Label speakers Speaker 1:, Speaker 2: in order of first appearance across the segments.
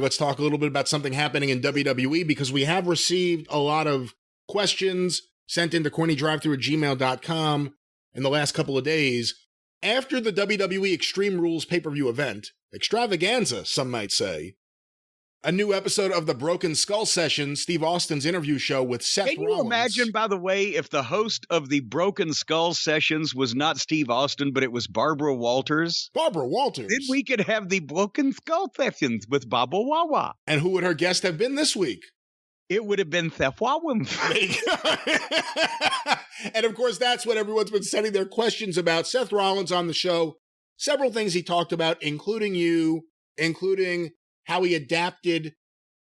Speaker 1: Let's talk a little bit about something happening in WWE because we have received a lot of questions sent into CornyDriveThru@gmail.com in the last couple of days. After the WWE Extreme Rules pay-per-view event, extravaganza, some might say, a new episode of the Broken Skull Session, Steve Austin's interview show with Seth Rollins.
Speaker 2: Can you imagine, by the way, if the host of the Broken Skull Sessions was not Steve Austin, but it was Barbara Walters?
Speaker 1: Barbara Walters.
Speaker 2: Then we could have the Broken Skull Sessions with Baba Wawa.
Speaker 1: And who would her guest have been this week?
Speaker 2: It would have been Seth Rollins.
Speaker 1: And of course, that's what everyone's been sending their questions about. Seth Rollins on the show. Several things he talked about, including how he adapted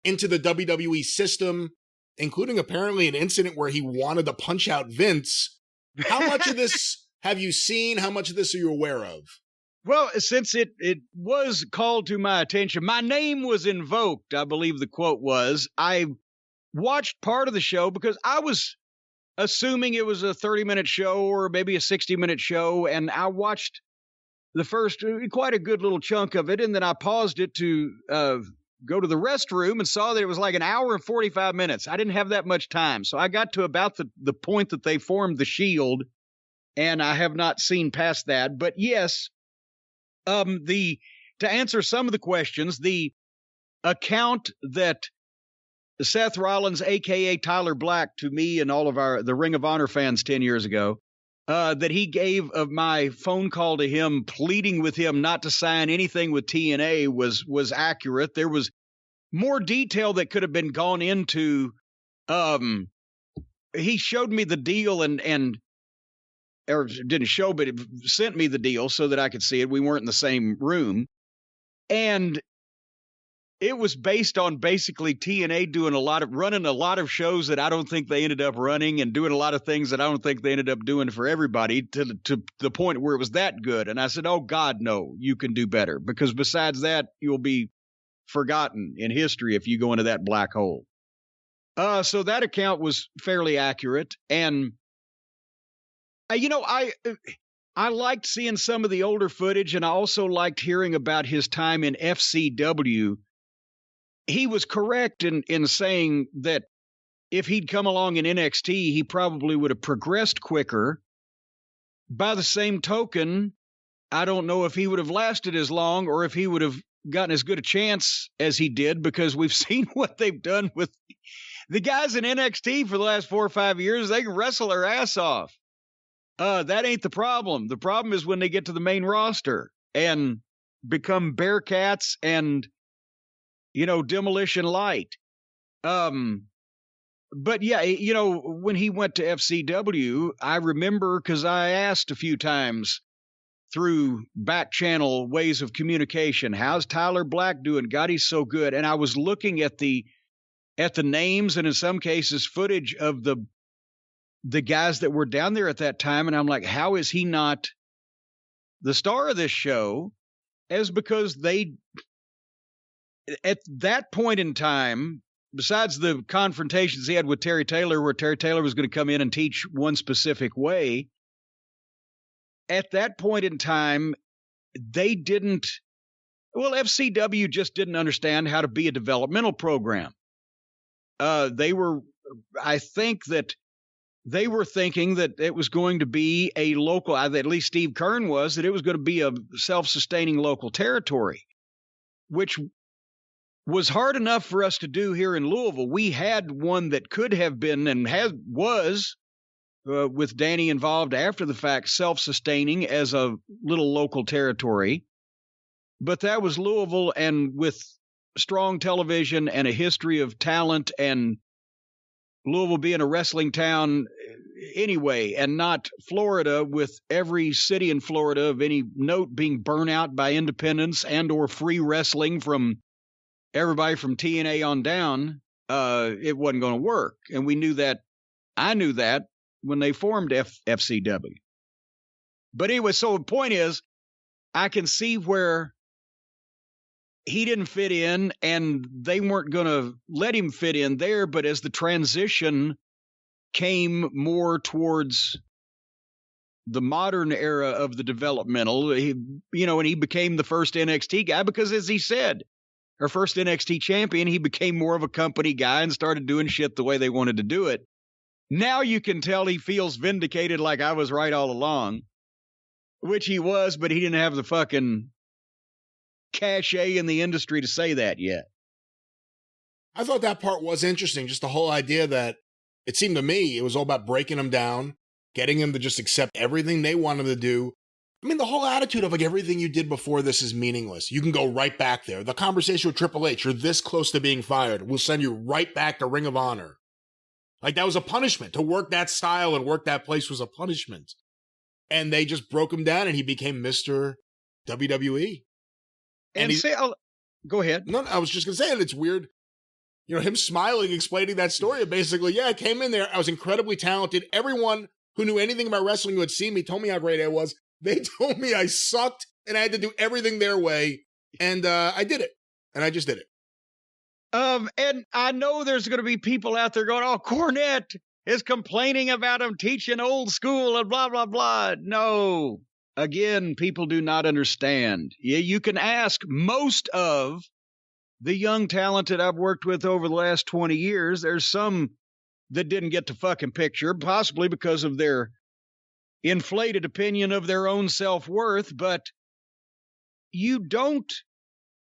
Speaker 1: into the WWE system, including apparently an incident where he wanted to punch out Vince. How much of this have you seen? How much of this are you aware of?
Speaker 2: Well, since it was called to my attention, my name was invoked, I believe the quote was. I watched part of the show because I was assuming it was a 30-minute show or maybe a 60-minute show, and I watched the first, quite a good little chunk of it, and then I paused it to go to the restroom and saw that it was like an hour and 45 minutes. I didn't have that much time, so I got to about the point that they formed the Shield, and I have not seen past that. But yes, to answer some of the questions, the account that Seth Rollins, a.k.a. Tyler Black, to me and all of the Ring of Honor fans 10 years ago, that he gave of my phone call to him, pleading with him not to sign anything with TNA was accurate. There was more detail that could have been gone into. He showed me the deal or didn't show, but it sent me the deal so that I could see it. We weren't in the same room. And it was based on basically TNA running a lot of shows that I don't think they ended up running and doing a lot of things that I don't think they ended up doing for everybody to the point where it was that good. And I said, oh, God, no, you can do better, because besides that, you'll be forgotten in history if you go into that black hole. So that account was fairly accurate. And, I liked seeing some of the older footage, and I also liked hearing about his time in FCW. He was correct in saying that if he'd come along in NXT, he probably would have progressed quicker. By the same token, I don't know if he would have lasted as long or if he would have gotten as good a chance as he did, because we've seen what they've done with the guys in NXT for the last 4 or 5 years. They can wrestle their ass off. That ain't the problem. The problem is when they get to the main roster and become Bearcats and Demolition Light. But yeah, when he went to FCW, I remember, because I asked a few times through back channel ways of communication, how's Tyler Black doing? God, he's so good. And I was looking at the names and in some cases footage of the guys that were down there at that time. And I'm like, how is he not the star of this show? As because at that point in time, besides the confrontations he had with Terry Taylor, where Terry Taylor was going to come in and teach one specific way, at that point in time, FCW just didn't understand how to be a developmental program. I think that they were thinking that it was going to be a local, at least Steve Kern was, that it was going to be a self-sustaining local territory, which was hard enough for us to do here in Louisville. We had one that could have been and was, with Danny involved after the fact, self-sustaining as a little local territory. But that was Louisville, and with strong television and a history of talent, and Louisville being a wrestling town anyway, and not Florida, with every city in Florida of any note being burnt out by independents and or free wrestling from everybody from TNA on down, it wasn't going to work. And we knew that. I knew that when they formed FCW. But anyway, so the point is, I can see where he didn't fit in, and they weren't going to let him fit in there. But as the transition came more towards the modern era of the developmental, and he became the first NXT guy, because as he said, or first NXT champion, he became more of a company guy and started doing shit the way they wanted to do it. Now you can tell he feels vindicated, like I was right all along, which he was, but he didn't have the fucking cachet in the industry to say that yet.
Speaker 1: I thought that part was interesting, just the whole idea that it seemed to me it was all about breaking them down, getting them to just accept everything they wanted to do. I mean, the whole attitude of like everything you did before this is meaningless. You can go right back there. The conversation with Triple H, you're this close to being fired. We'll send you right back to Ring of Honor. Like that was a punishment. To work that style and work that place was a punishment. And they just broke him down and he became Mr. WWE.
Speaker 2: And say, go ahead.
Speaker 1: No, I was just going to say it. It's weird. You know, him smiling, explaining that story. Basically, yeah, I came in there. I was incredibly talented. Everyone who knew anything about wrestling who had seen me told me how great I was. They told me I sucked and I had to do everything their way. And I did it. And I just did it.
Speaker 2: And I know there's going to be people out there going, oh, Cornette is complaining about him teaching old school and blah, blah, blah. No. Again, people do not understand. Yeah, you can ask most of the young talent that I've worked with over the last 20 years. There's some that didn't get the fucking picture, possibly because of their inflated opinion of their own self-worth. But you don't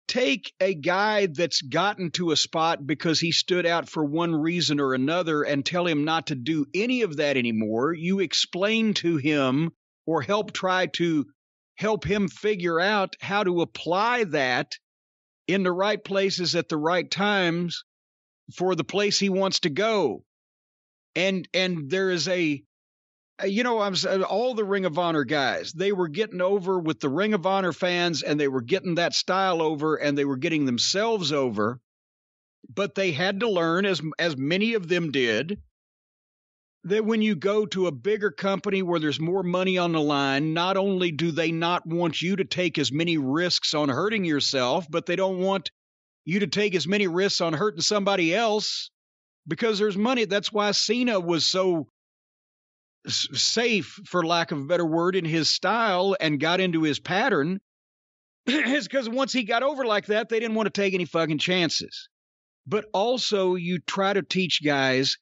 Speaker 2: take a guy that's gotten to a spot because he stood out for one reason or another and tell him not to do any of that anymore. You explain to him or try to help him figure out how to apply that in the right places at the right times for the place he wants to go. And there is all the Ring of Honor guys, they were getting over with the Ring of Honor fans, and they were getting that style over, and they were getting themselves over. But they had to learn, as many of them did, that when you go to a bigger company where there's more money on the line, not only do they not want you to take as many risks on hurting yourself, but they don't want you to take as many risks on hurting somebody else because there's money. That's why Cena was so safe, for lack of a better word, in his style and got into his pattern. Is because once he got over like that, they didn't want to take any fucking chances. But also you try to teach guys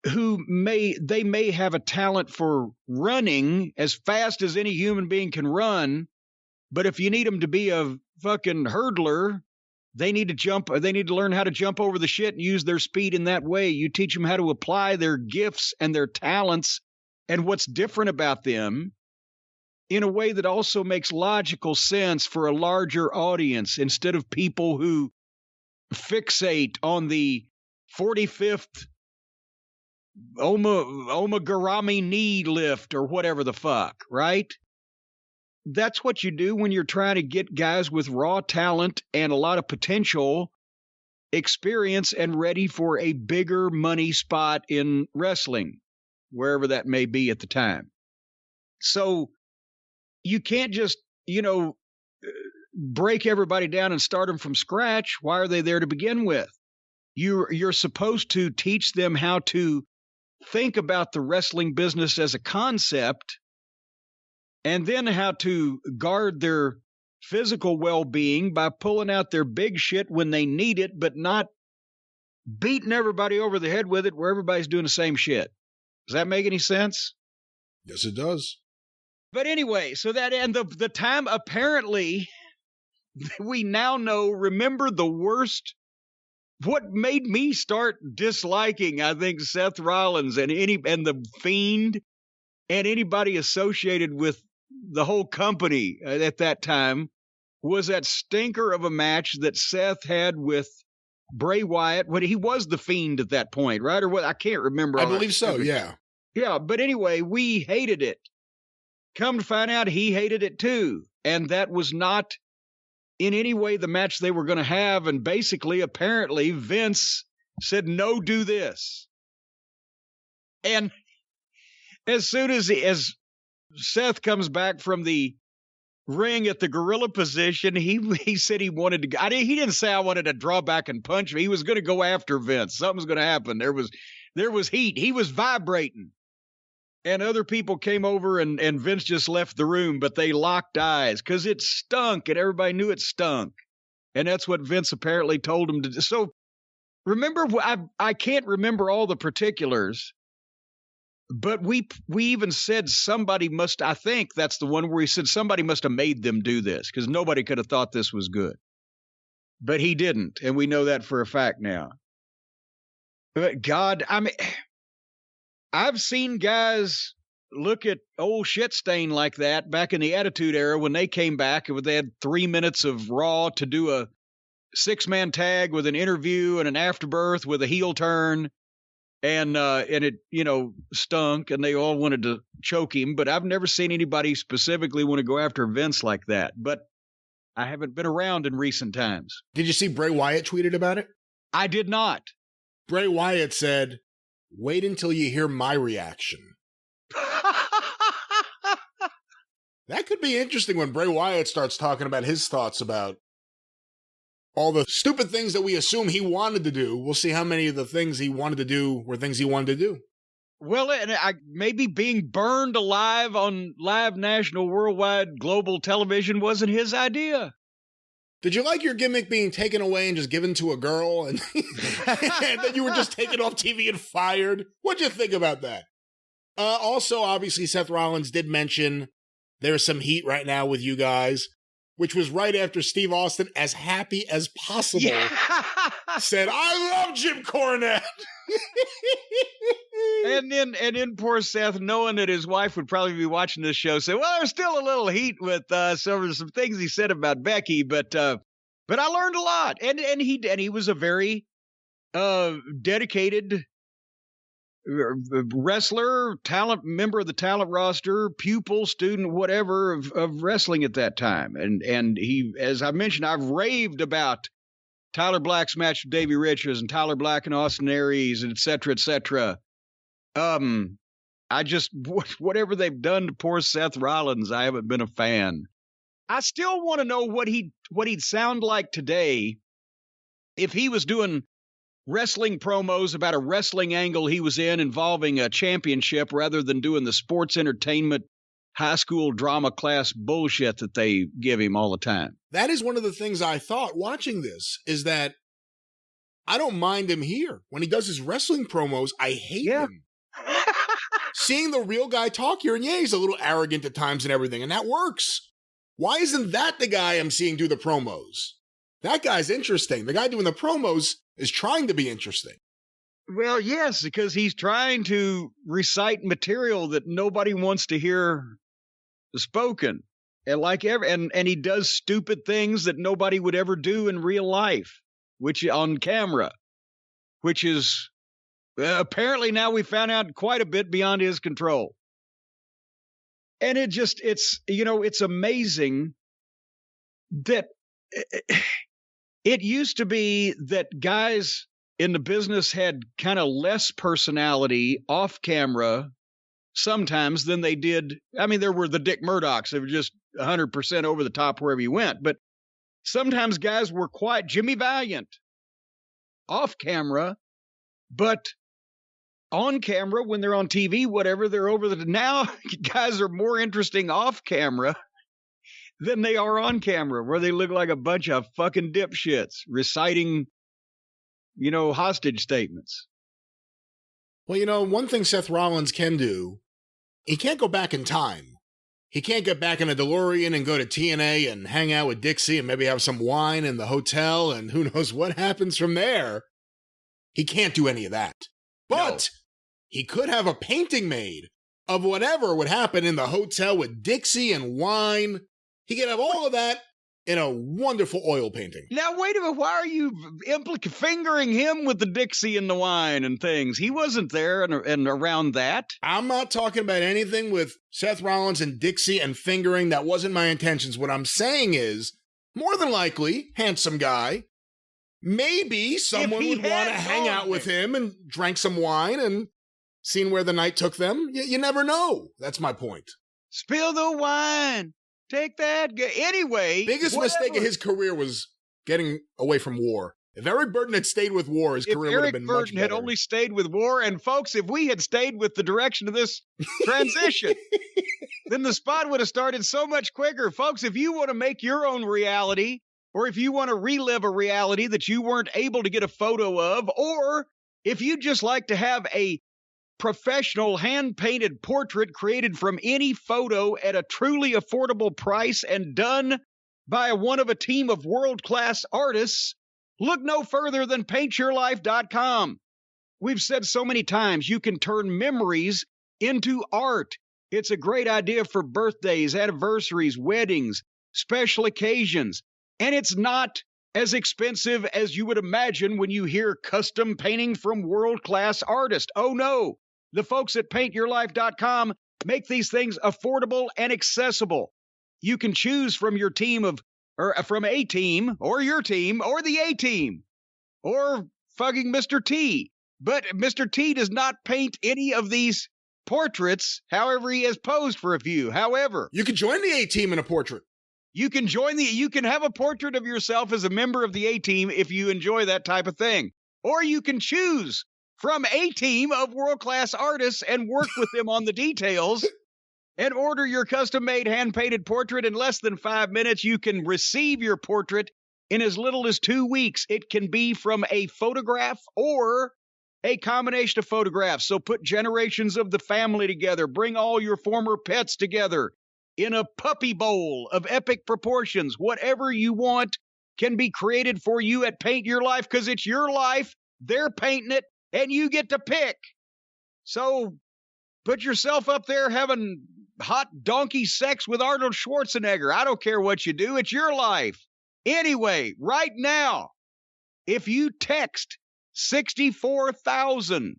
Speaker 2: who may have a talent for running as fast as any human being can run, but if you need them to be a fucking hurdler, they need to learn how to jump over the shit and use their speed in that way. You teach them how to apply their gifts and their talents and what's different about them in a way that also makes logical sense for a larger audience, instead of people who fixate on the 45th Omagarami knee lift or whatever the fuck, right? That's what you do when you're trying to get guys with raw talent and a lot of potential, experience, and ready for a bigger money spot in wrestling, wherever that may be at the time. So you can't just, break everybody down and start them from scratch. Why are they there to begin with? You're supposed to teach them how to think about the wrestling business as a concept, and then how to guard their physical well-being by pulling out their big shit when they need it, but not beating everybody over the head with it where everybody's doing the same shit. Does that make any sense?
Speaker 1: Yes, it does.
Speaker 2: But anyway, so that, and the time, apparently, we now know, remember the worst. What made me start disliking, I think, Seth Rollins and the Fiend and anybody associated with the whole company at that time was that stinker of a match that Seth had with Bray Wyatt when he was the Fiend at that point, right? Or what? I can't remember.
Speaker 1: I believe so, yeah.
Speaker 2: Yeah, but anyway, we hated it. Come to find out, he hated it too. And that was not in any way the match they were going to have. And basically, apparently, Vince said, no, do this. And as soon as Seth comes back from the ring at the gorilla position, he said he wanted to. He didn't say I wanted to draw back and punch me. He was going to go after Vince. Something was going to happen. There was heat. He was vibrating. And other people came over and Vince just left the room, but they locked eyes because it stunk and everybody knew it stunk. And that's what Vince apparently told him to do. So remember, I can't remember all the particulars, but we even said somebody must, I think that's the one where he said somebody must have made them do this because nobody could have thought this was good. But he didn't, and we know that for a fact now. But God, I mean, I've seen guys look at old shit stain like that back in the Attitude Era when they came back and they had 3 minutes of Raw to do a 6-man tag with an interview and an afterbirth with a heel turn, and it, you know, stunk and they all wanted to choke him. But I've never seen anybody specifically want to go after Vince like that. But I haven't been around in recent times.
Speaker 1: Did you see Bray Wyatt tweeted about it?
Speaker 2: I did not.
Speaker 1: Bray Wyatt said, "Wait until you hear my reaction." That could be interesting when Bray Wyatt starts talking about his thoughts about all the stupid things that we assume he wanted to do. We'll see how many of the things he wanted to do were things he wanted to do.
Speaker 2: Well, and maybe being burned alive on live national, worldwide, global television wasn't his idea.
Speaker 1: Did you like your gimmick being taken away and just given to a girl and, and then you were just taken off TV and fired? What'd you think about that? Also, obviously, Seth Rollins did mention there's some heat right now with you guys, which was right after Steve Austin, as happy as possible, said, "I love Jim Cornette."
Speaker 2: And then poor Seth, knowing that his wife would probably be watching this show, said, "Well, there's still a little heat with some things he said about Becky, but I learned a lot." And he was a very dedicated wrestler, talent member of the talent roster, pupil, student, whatever of wrestling at that time. And he, as I mentioned, I've raved about Tyler Black's match with Davey Richards and Tyler Black and Austin Aries, and et cetera, et cetera. I just, whatever they've done to poor Seth Rollins, I haven't been a fan. I still want to know what he'd sound like today if he was doing wrestling promos about a wrestling angle he was in involving a championship rather than doing the sports entertainment high school drama class bullshit that they give him all the time.
Speaker 1: That is one of the things I thought watching this, is that I don't mind him here. When he does his wrestling promos, I hate him. Seeing the real guy talk here, and yeah, he's a little arrogant at times and everything, and that works. Why isn't that the guy I'm seeing do the promos? That guy's interesting. The guy doing the promos is trying to be interesting.
Speaker 2: Well, yes, because he's trying to recite material that nobody wants to hear spoken. And and he does stupid things that nobody would ever do in real life, which on camera, which is apparently now we found out quite a bit beyond his control. And it's amazing that it used to be that guys in the business had kind of less personality off camera sometimes than they did. I mean, there were the Dick Murdochs. They were just 100% over the top wherever you went. But sometimes guys were quite Jimmy Valiant off camera, but on camera, when they're on TV, whatever, they're over the... Now, guys are more interesting off camera than they are on camera, where they look like a bunch of fucking dipshits reciting, hostage statements.
Speaker 1: Well, one thing Seth Rollins can do, he can't go back in time. He can't get back in a DeLorean and go to TNA and hang out with Dixie and maybe have some wine in the hotel and who knows what happens from there. He can't do any of that. But he could have a painting made of whatever would happen in the hotel with Dixie and wine. He could have all of that in a wonderful oil painting.
Speaker 2: Now, wait a minute. Why are you fingering him with the Dixie and the wine and things? He wasn't there and around that.
Speaker 1: I'm not talking about anything with Seth Rollins and Dixie and fingering. That wasn't my intentions. What I'm saying is, more than likely, handsome guy, maybe someone would want to hang out with him and drank some wine and seen where the night took them. You never know. That's my point.
Speaker 2: Spill the wine. Take that. Anyway.
Speaker 1: Biggest mistake of his career was getting away from war. If Eric Burden had stayed with war, his career would have been much better. If Eric Burden
Speaker 2: had only stayed with war, and folks, if we had stayed with the direction of this transition, then the spot would have started so much quicker. Folks, if you want to make your own reality, or if you want to relive a reality that you weren't able to get a photo of, or if you just like to have a professional hand-painted portrait created from any photo at a truly affordable price and done by one of a team of world-class artists, look no further than paintyourlife.com. We've said so many times you can turn memories into art. It's a great idea for birthdays, anniversaries, weddings, special occasions, and it's not as expensive as you would imagine when you hear custom painting from world-class artists. Oh no, the folks at paintyourlife.com make these things affordable and accessible. You can choose from your team or from a team, or your team, or the A-team, or fucking Mr. T. But Mr. T does not paint any of these portraits, however he has posed for a few. However,
Speaker 1: you can join the A-team in a portrait.
Speaker 2: You can have a portrait of yourself as a member of the A-team if you enjoy that type of thing. Or you can choose from a team of world-class artists and work with them on the details and order your custom-made hand-painted portrait in less than 5 minutes. You can receive your portrait in as little as 2 weeks. It can be from a photograph or a combination of photographs. So put generations of the family together. Bring all your former pets together in a puppy bowl of epic proportions. Whatever you want can be created for you at Paint Your Life, because it's your life. They're painting it, and you get to pick. So put yourself up there having hot donkey sex with Arnold Schwarzenegger. I don't care what you do. It's your life. Anyway, right now, if you text 64,000,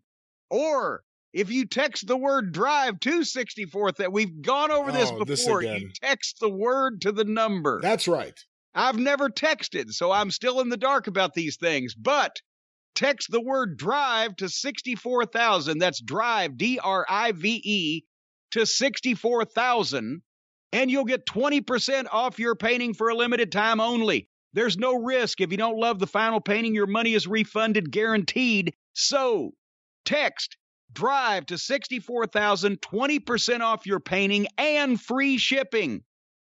Speaker 2: or if you text the word drive to 64,000, we've gone over this before. You text the word to the number.
Speaker 1: That's right.
Speaker 2: I've never texted, so I'm still in the dark about these things, but text the word drive to 64,000. That's drive, D-R-I-V-E, to 64,000, and you'll get 20% off your painting for a limited time only. There's no risk. If you don't love the final painting, your money is refunded, guaranteed. So text drive to 64,000, 20% off your painting and free shipping.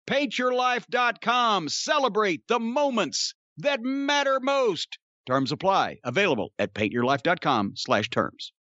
Speaker 2: PaintYourLife.com. Celebrate the moments that matter most. Terms apply. Available at PaintYourLife.com/terms.